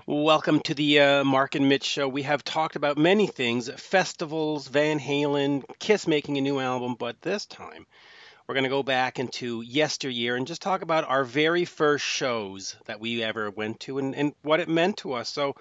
Welcome to the Mark and Mitch show. We have talked about many things, festivals, Van Halen, Kiss making a new album, but this time we're going to go back into yesteryear and just talk about our very first shows that we ever went to and what it meant to us. So,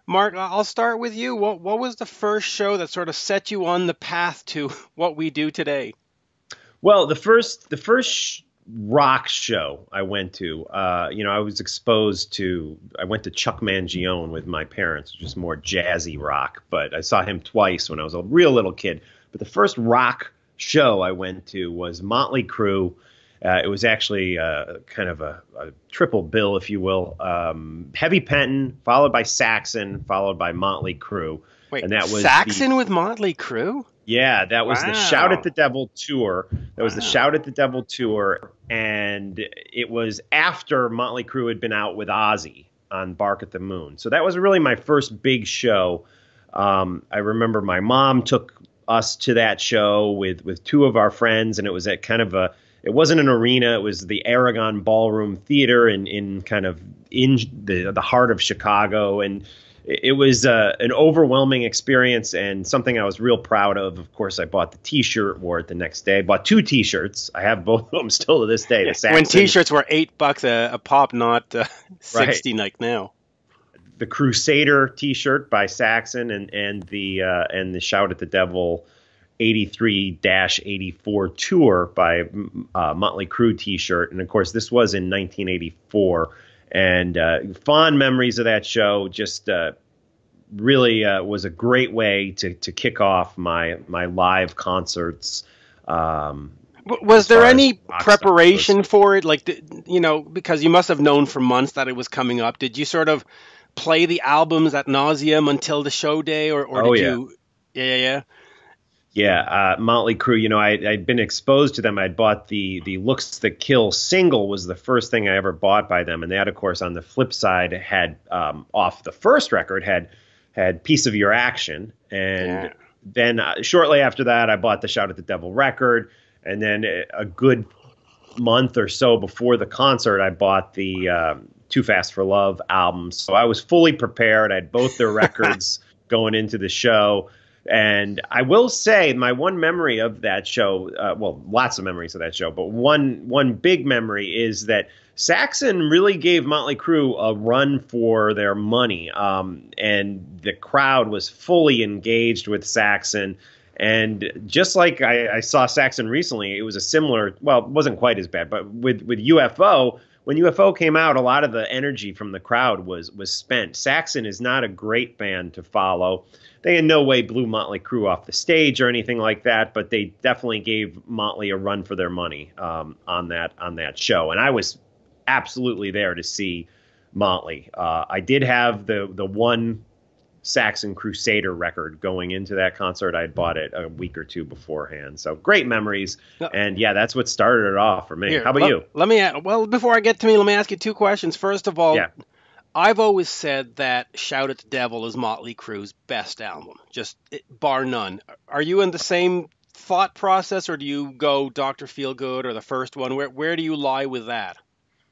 Mark, I'll start with you. What was the first show that sort of set you on the path to what we do today? Well, the first rock show I went to, I was exposed to. I went to Chuck Mangione with my parents, which is more jazzy rock. But I saw him twice when I was a real little kid. But the first rock show I went to was Motley Crue. It was actually kind of a triple bill, if you will. Heavy Penton, followed by Saxon, followed by Motley Crue. Wait, And that was Saxon with Motley Crue? Yeah, that was the Shout Wow. at the Devil tour. That was the Shout at the Devil tour, and it was after Motley Crue had been out with Ozzy on Bark at the Moon. So that was really my first big show. I remember my mom took us to that show with two of our friends, and it was at kind of it wasn't an arena. It was the Aragon Ballroom Theater in kind of in the heart of Chicago, and it was an overwhelming experience and something I was real proud of. Of course, I bought the T-shirt, wore it the next day. I bought two T-shirts. I have both of them still to this day. The When Saxon, T-shirts were $8 a pop, not 60 like now. the Crusader T-shirt by Saxon, and the Shout at the Devil 83-84 tour by Motley Crue T-shirt. And of course, this was in 1984. And fond memories of that show. Just really was a great way to kick off my live concerts. Was As there far as any rock stuff preparation goes. for it? Like, because you must have known for months that it was coming up. Did you sort of play the albums ad nauseum until the show day, or Oh did yeah. you? Yeah. Yeah, Motley Crue. I'd been exposed to them. I'd bought the "Looks That Kill" single was the first thing I ever bought by them, and that, of course, on the flip side, had off the first record had "Piece of Your Action," and Yeah. then shortly after that, I bought the "Shout at the Devil" record, and then a good month or so before the concert, I bought the "Too Fast for Love" album. So I was fully prepared. I had both their records going into the show. And I will say my one memory of that show, well, lots of memories of that show, but one big memory is that Saxon really gave Motley Crue a run for their money. And the crowd was fully engaged with Saxon. And just like I saw Saxon recently, it was a similar, well, it wasn't quite as bad, but with UFO, when UFO came out, a lot of the energy from the crowd was spent. Saxon is not a great band to follow. They in no way blew Motley Crue off the stage or anything like that, but they definitely gave Motley a run for their money on that show. And I was absolutely there to see Motley. I did have the one Saxon Crusader record going into that concert. I had bought it a week or two beforehand. So great memories. No, And yeah, that's what started it off for me. Here, How about you? let me. Well, before I get to me, let me ask you two questions. First of all, Yeah. I've always said that Shout at the Devil is Motley Crue's best album, just bar none. Are you in the same thought process, or do you go Dr. Feelgood or the first one? Where do you lie with that?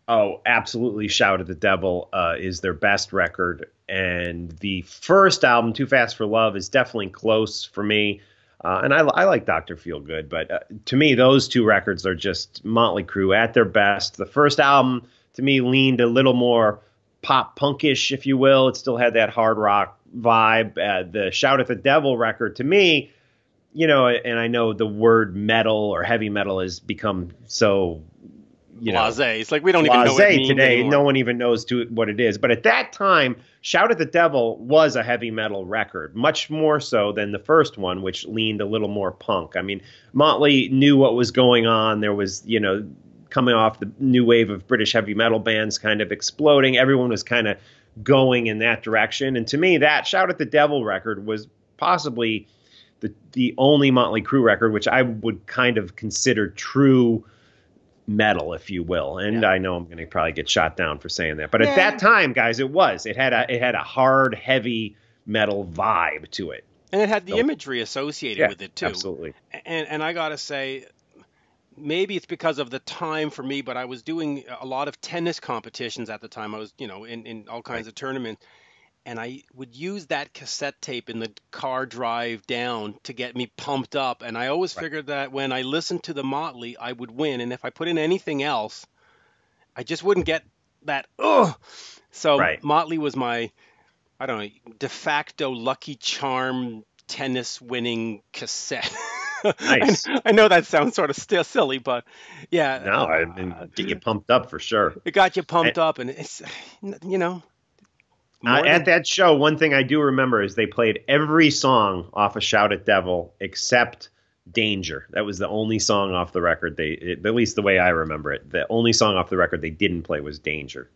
Oh, absolutely. Shout at the Devil is their best record. And the first album, Too Fast for Love, is definitely close for me. And I like Dr. Feelgood, but to me, those two records are just Motley Crue at their best. The first album, to me, leaned a little more pop punkish, if you will. It still had that hard rock vibe. The Shout at the Devil record, to me, and I know the word metal or heavy metal has become so, Blasé. It's like we don't even know what it blasé means today. anymore. No one even knows what it is. But at that time, Shout at the Devil was a heavy metal record, much more so than the first one, which leaned a little more punk. I mean, Motley knew what was going on. There was, coming off the new wave of British heavy metal bands kind of exploding. Everyone was kind of going in that direction. And to me, that Shout at the Devil record was possibly the only Motley Crue record, which I would kind of consider true metal, if you will. And Yeah. I know I'm going to probably get shot down for saying that, but at Yeah. that time, guys, it had a hard, heavy metal vibe to it. And it had the So imagery associated yeah, with it too. absolutely. And I gotta say, maybe it's because of the time for me, but I was doing a lot of tennis competitions at the time. I was, in all Right. kinds of tournaments, and I would use that cassette tape in the car drive down to get me pumped up. And I always Right. figured that when I listened to the Motley, I would win. And if I put in anything else, I just wouldn't get that. Ugh. So Right. Motley was my, I don't know, de facto Lucky Charm tennis winning cassette. I, Nice. I know that sounds sort of still silly, but No, I yeah, mean, get you pumped up for sure. it got you And, pumped up, and it's, more at than that show, one thing I do remember is they played every song off of Shout at Devil except Danger. That was the only song off the record at least the way I remember it. The only song off the record they didn't play was Danger.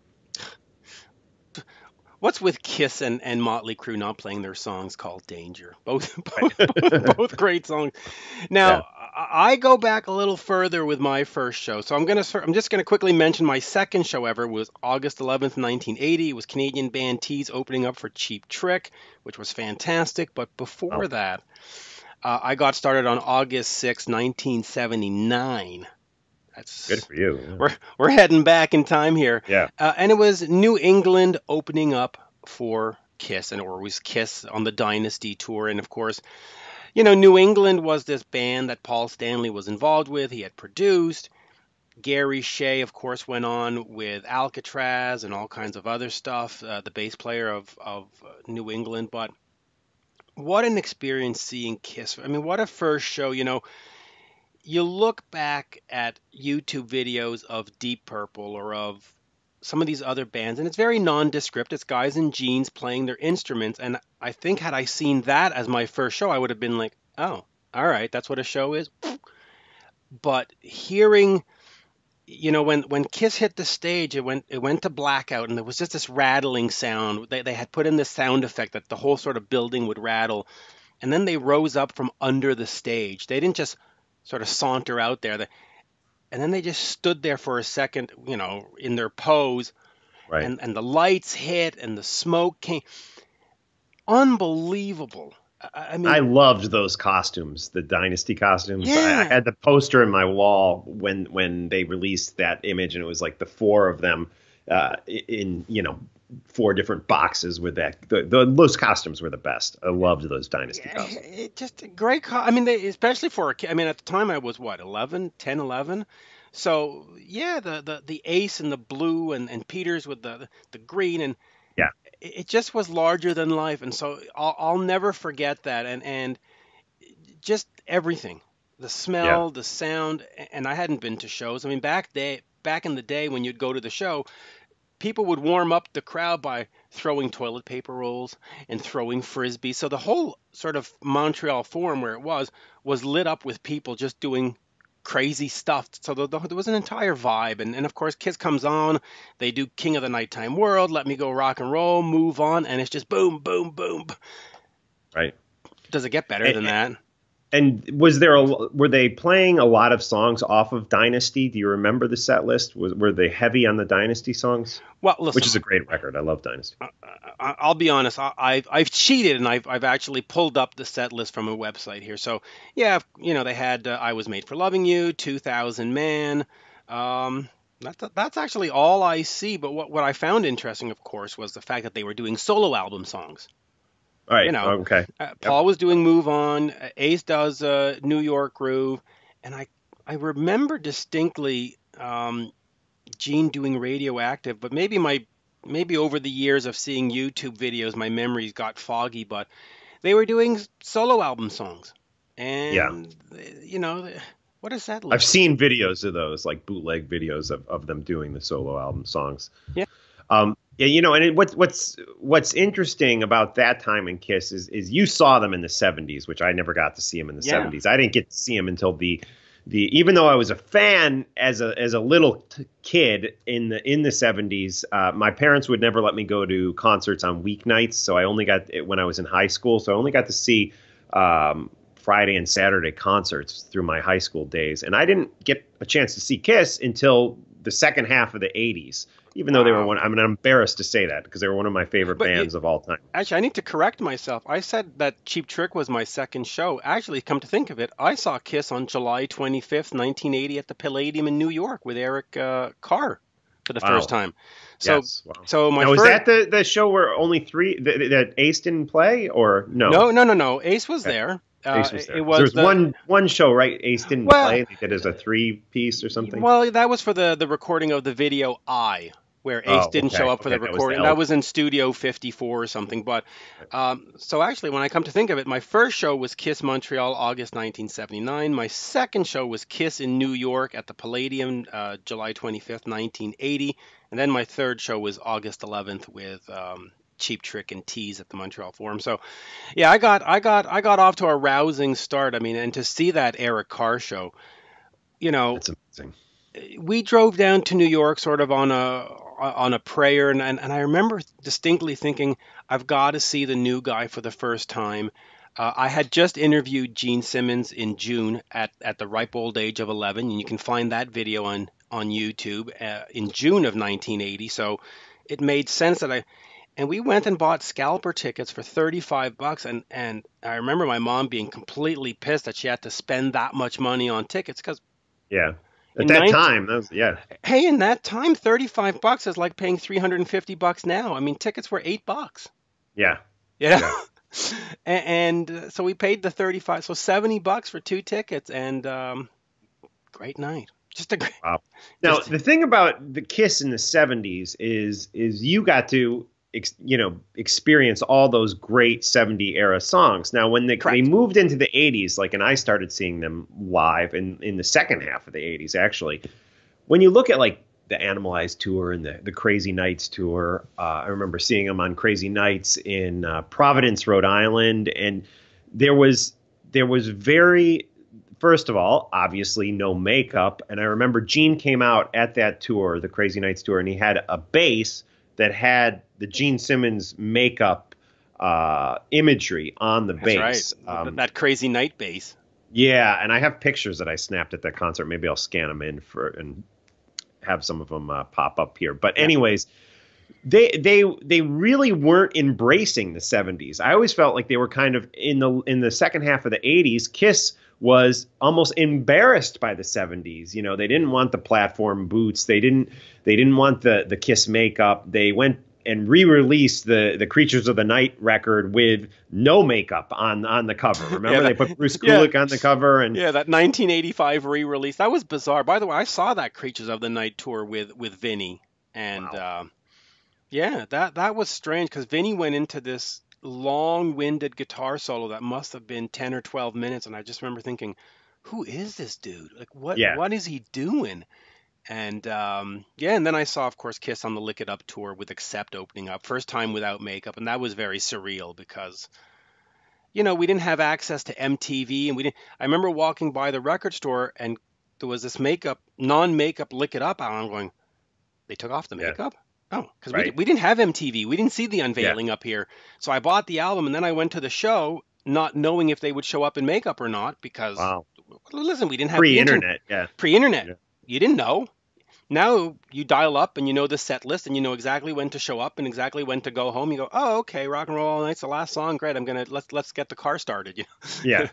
what's with Kiss and Motley Crue not playing their songs called Danger? Both, Right. both great songs. Yeah. Now, I go back a little further with my first show. So I'm just gonna quickly mention my second show ever was August 11th, 1980. It was Canadian band Tease opening up for Cheap Trick, which was fantastic. But before Oh, that, I got started on August 6th, 1979. good That's for you. we're heading back in time here, Yeah. and it was New England opening up for Kiss, and it was Kiss on the Dynasty tour, and of course, New England was this band that Paul Stanley was involved with. He had produced. Gary Shea, of course, went on with Alcatraz and all kinds of other stuff. The bass player of New England, but what an experience seeing Kiss. I mean, what a first show. You look back at YouTube videos of Deep Purple or of some of these other bands, and it's very nondescript. It's guys in jeans playing their instruments. And I think had I seen that as my first show, I would have been like, oh, all right, that's what a show is. But hearing, when Kiss hit the stage, it went to blackout, and there was just this rattling sound. They had put in this sound effect that the whole sort of building would rattle, and then they rose up from under the stage. They didn't just sort of saunter out there. And then they just stood there for a second, in their pose, Right. and the lights hit and the smoke came. Unbelievable. I I mean, loved those costumes, the Dynasty costumes. I yeah, had the poster in my wall when they released that image, and it was like the four of them in four different boxes with that. Those costumes were the best. I loved those Dynasty yeah, costumes. it just a great. I mean, especially for a kid. I mean, at the time I was what, 11, 10, 11. So yeah, the ace and the blue and Peters with the green, and Yeah, it just was larger than life. And so I'll never forget that. And just everything, the yeah, smell, the sound. And I hadn't been to shows. I mean, back in the day when you'd go to the show, people would warm up the crowd by throwing toilet paper rolls and throwing frisbees. So the whole sort of Montreal Forum where it was lit up with people just doing crazy stuff. So there was an entire vibe. And of course, Kiss comes on. They do King of the Nighttime World, Let Me Go Rock and Roll, Move On. And it's just boom, boom, boom. right. Does it get better And, than that? and were they playing a lot of songs off of Dynasty? Do you remember the set list? Were they heavy on the Dynasty songs? Well, Which listen, is a great record. I love Dynasty. I'll be honest. I've cheated and I've actually pulled up the set list from a website here. So yeah, they had "I Was Made for Loving You," "2000 Man." That's actually all I see. But what I found interesting, of course, was the fact that they were doing solo album songs. All You right. know, Okay. Yep. Paul was doing "Move On," Ace does "New York Groove," and I remember distinctly Gene doing "Radioactive," but maybe over the years of seeing YouTube videos, my memories got foggy, but they were doing solo album songs. Yeah. And, what does that I've look like? seen videos of those, like bootleg videos of them doing the solo album songs. Yeah. Yeah, and what's interesting about that time in Kiss is you saw them in the '70s, which I never got to see them in the Yeah. '70s. I didn't get to see them until even though I was a fan as a little kid in the '70s. My parents would never let me go to concerts on weeknights, so I only got when I was in high school. So I only got to see Friday and Saturday concerts through my high school days, and I didn't get a chance to see Kiss until the second half of the '80s. even though they were one. I mean, I'm embarrassed to say that because they were one of my favorite But bands of all time. actually, I need to correct myself. I said that Cheap Trick was my second show. Actually, come to think of it, I saw Kiss on July 25th, 1980 at the Palladium in New York with Eric Carr for the first Wow. time. So, Yes. Wow. so my Now, was first, that the show where only three that Ace didn't play, or no? no. Ace was Okay. there. Ace was It there. was There's the one show, right? Ace didn't well, play. They did as a three-piece or something. well, that was for the recording of the video I, where Ace Oh, didn't show okay. up for Okay, the that was the recording. That L. was in Studio 54 or something. But so actually, when I come to think of it, my first show was Kiss Montreal, August 1979. My second show was Kiss in New York at the Palladium, July 25th, 1980. And then my third show was August 11th with Cheap Trick and Tease at the Montreal Forum. So yeah, I got off to a rousing start. I mean, and to see that Eric Carr show, you know, That's amazing. we drove down to New York sort of on a prayer, and I remember distinctly thinking, I've got to see the new guy for the first time. I had just interviewed Gene Simmons in June at the ripe old age of 11, and you can find that video on YouTube in June of 1980. So it made sense that and we went and bought scalper tickets for $35, and I remember my mom being completely pissed that she had to spend that much money on tickets because Yeah. At in that 19 time, that was yeah. hey, in that time, $35 is like paying $350 now. I mean, tickets were $8. Yeah. Yeah. Yeah. And so we paid the 35, so $70 for two tickets, and great night. Just a great, Wow. Now, just the thing about the Kiss in the 70s is you got to experience all those great 70 era songs. Now, when they correct. moved into the 80s, like, and I started seeing them live in the second half of the 80s, actually, when you look at like the Animalized tour and the Crazy Nights tour, I remember seeing them on Crazy Nights in Providence, Rhode Island, and there was very, first of all, obviously no makeup. And I remember Gene came out at that tour, the Crazy Nights tour, and he had a bass that had the Gene Simmons makeup imagery on the bass. That's right. That Crazy Night bass. Yeah, and I have pictures that I snapped at that concert. Maybe I'll scan them in and have some of them pop up here. But anyways, they really weren't embracing the 70s. I always felt like they were kind of in the second half of the 80s. Kiss was almost embarrassed by the 70s. You know, they didn't want the platform boots. They didn't want the Kiss makeup. They went and re-released the Creatures of the Night record with no makeup on the cover. Remember, they put Bruce Kulick on the cover, and that 1985 re-release. That was bizarre. By the way, I saw that Creatures of the Night tour with Vinny, and wow. that was strange because Vinny went into this long-winded guitar solo that must have been 10 or 12 minutes, and I just remember thinking, who is this dude? Like, what is he doing? And and then I saw, of course, Kiss on the Lick It Up tour with Accept opening up, first time without makeup, and that was very surreal because we didn't have access to MTV, and we didn't. I remember walking by the record store, and there was this non-makeup Lick It Up, and I'm going, they took off the makeup? Oh, because we didn't have MTV. We didn't see the unveiling up here. So I bought the album, and then I went to the show not knowing if they would show up in makeup or not because, listen, we didn't have pre-internet. Pre-internet. Yeah. You didn't know. Now you dial up and you know the set list and you know exactly when to show up and exactly when to go home. You go, oh, okay, Rock and Roll All Night's the last song. Great, let's get the car started. Yeah.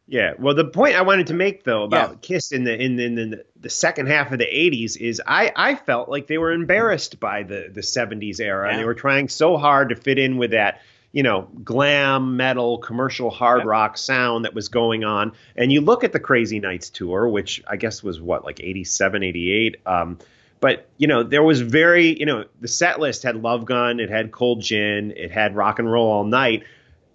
Yeah. Well, the point I wanted to make though about Kiss in the second half of the 80s is I felt like they were embarrassed by the 70s era, and they were trying so hard to fit in with that, glam metal commercial hard rock sound that was going on. And you look at the Crazy Nights tour, which I guess was like 87, 88. But, there was the set list had Love Gun, it had Cold Gin, it had Rock and Roll All Night,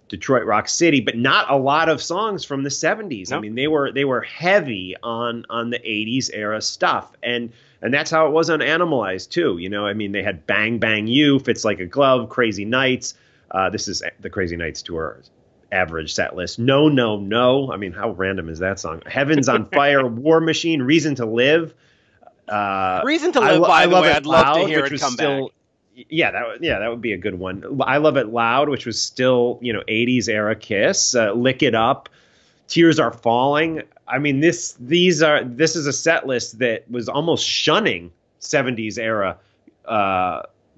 Detroit Rock City, but not a lot of songs from the 70s. Nope. I mean, they were heavy on the 80s era stuff. And that's how it was on Animalized too. I mean, they had Bang Bang You, Fits Like a Glove, Crazy Nights. This is the Crazy Nights tour average set list. No, No, No. I mean, how random is that song? Heaven's on Fire, War Machine, Reason to Live. Reason to Live, by the way, I'd love to hear it come back. Yeah, that would be a good one. I Love It Loud, which was still, 80s era Kiss. Lick It Up, Tears Are Falling. I mean, this is a set list that was almost shunning 70s era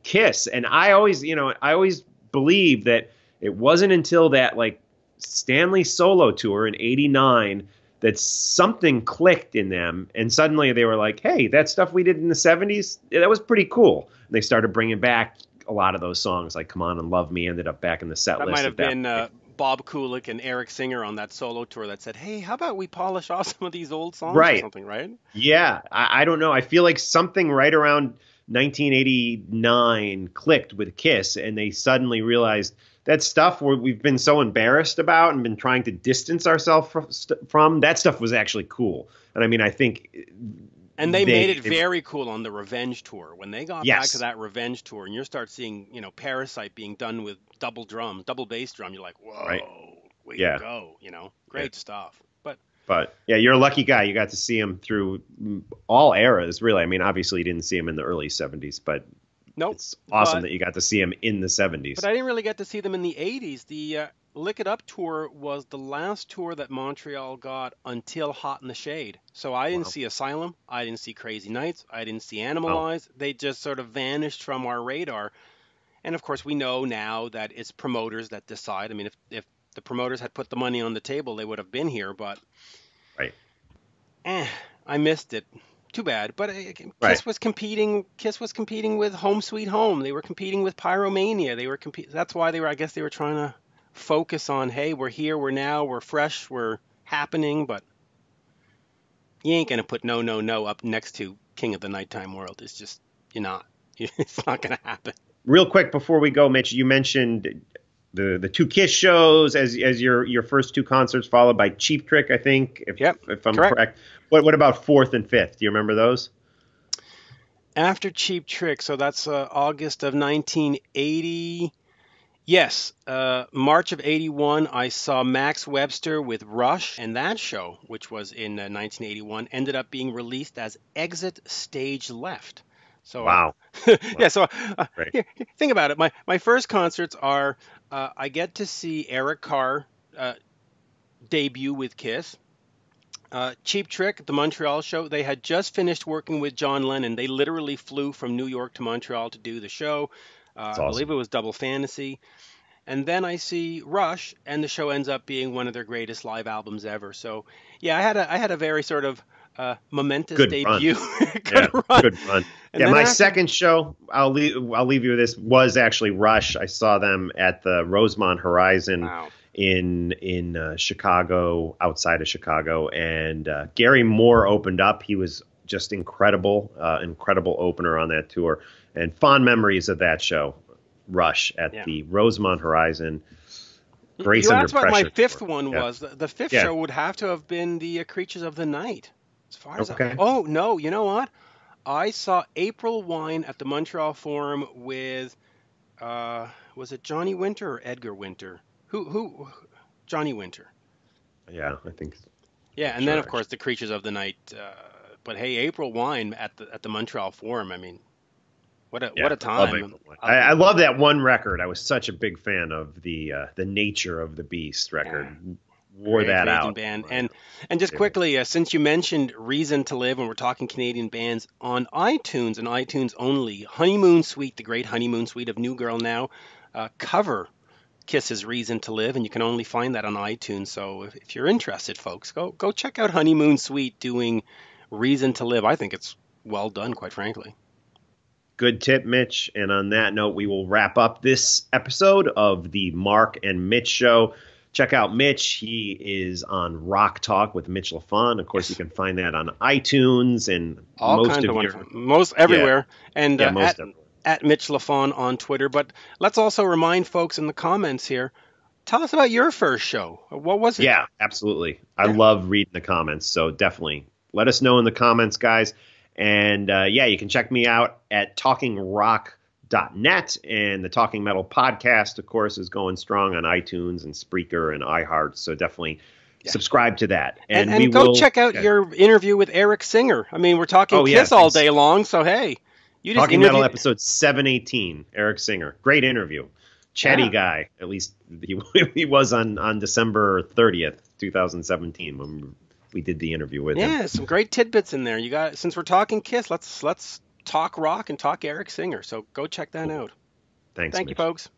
Kiss, and I always believed that it wasn't until that like Stanley solo tour in '89 that something clicked in them, and suddenly they were like, "Hey, that stuff we did in the '70s, that was pretty cool." And they started bringing back a lot of those songs, like "Come On and Love Me" ended up back in the set That list might at have that been point. Bob Kulick and Eric Singer on that solo tour that said, "Hey, how about we polish off some of these old songs or Right. something?" Right? Yeah, I don't know. I feel like something right around 1989 clicked with Kiss, and they suddenly realized that stuff we've been so embarrassed about and been trying to distance ourselves from, that stuff was actually cool. And I mean, I think And they made it very cool on the Revenge tour. When they got back to yes, that Revenge tour, and you start seeing, Parasite being done with double drum, double bass drum, you're like, right, whoa, way to yeah, go, yeah. great stuff. But yeah, you're a lucky guy. You got to see him through all eras, really. I mean, obviously you didn't see him in the early '70s, but Nope. it's awesome But that you got to see him in the '70s. but I didn't really get to see them in the '80s. The Lick It Up tour was the last tour that Montreal got until Hot in the Shade. So I didn't Wow. see Asylum, I didn't see Crazy Nights, I didn't see Wow. Animalize. They just sort of vanished from our radar. And of course, we know now that it's promoters that decide. I mean, if the promoters had put the money on the table, they would have been here. But Right. I missed it. Too bad. But Right. Kiss was competing. Kiss was competing with Home Sweet Home. They were competing with Pyromania. They were That's why they were. I guess they were trying to focus on, hey, we're here, we're now, we're fresh, we're happening. But you ain't gonna put No No No up next to King of the Nighttime World. It's just you're not. It's not gonna happen. Real quick before we go, Mitch, you mentioned the two Kiss shows as your first two concerts, followed by Cheap Trick, I think, Yep, if I'm correct. correct. What about fourth and fifth? Do you remember those? After Cheap Trick, so that's August of 1980. Yes, March of '81, I saw Max Webster with Rush, and that show, which was in 1981, ended up being released as Exit Stage Left. So, Wow. Wow. yeah, so Great. think about it. My first concerts are I get to see Eric Carr debut with Kiss. Cheap Trick, the Montreal show, they had just finished working with John Lennon. They literally flew from New York to Montreal to do the show. That's I believe awesome. it was Double Fantasy. And then I see Rush, and the show ends up being one of their greatest live albums ever. So, yeah, I had a very sort of momentous Good run. debut. Yeah, Good run. good run. And Yeah, then my after, second show, I'll leave you with this, was actually Rush. I saw them at the Rosemont Horizon wow, in Chicago, outside of Chicago, and Gary Moore opened up. He was just incredible, incredible opener on that tour, and fond memories of that show, Rush at yeah. the Rosemont Horizon. Grace You Under asked what my Pressure fifth tour. one Yeah, was. The fifth yeah, show would have to have been the Creatures of the Night. As far as okay, oh no, you know what? I saw April Wine at the Montreal Forum with was it Johnny Winter or Edgar Winter? Who Johnny Winter. yeah, I think. Yeah, Not and then sure of course actually. the Creatures of the Night. But hey, April Wine at the Montreal Forum. I mean, what Yeah, a I love time. April Wine. I love that one record. I was such a big fan of the Nature of the Beast record. Yeah, Wore great that Canadian out. band. My And just favorite. quickly, since you mentioned Reason to Live, and we're talking Canadian bands on iTunes and iTunes only, Honeymoon Suite, the great Honeymoon Suite of New Girl Now, cover Kiss's Reason to Live, and you can only find that on iTunes. So if you're interested, folks, go check out Honeymoon Suite doing Reason to Live. I think it's well done, quite frankly. Good tip, Mitch. And on that note, we will wrap up this episode of the Mark and Mitch Show. Check out Mitch. He is on Rock Talk with Mitch Lafon. Of course, you Yes, can find that on iTunes and all most kinds of of your wonderful, most yeah everywhere, and yeah most of at Mitch Lafon on Twitter. But let's also remind folks in the comments here. Tell us about your first show. What was it? yeah, absolutely. I Yeah. love reading the comments, so definitely let us know in the comments, guys. And yeah, you can check me out at talkingrock.net, and the Talking Metal podcast, of course, is going strong on iTunes and Spreaker and iHeart. So definitely Yeah. subscribe to that, And and we and go will. check out Yeah. your interview with Eric Singer. I mean, we're talking Oh yeah, Kiss all thanks. day long, so hey, you just Talking Metal interviewed. episode 718, Eric Singer, great interview, chatty Yeah. guy. At least he he was on December 30th, 2017 when we did the interview with him. Yeah, some great tidbits in there. You got since we're talking Kiss, let's talk rock and talk Eric Singer. So go check that out. Thanks, Thank you, Mitch. folks.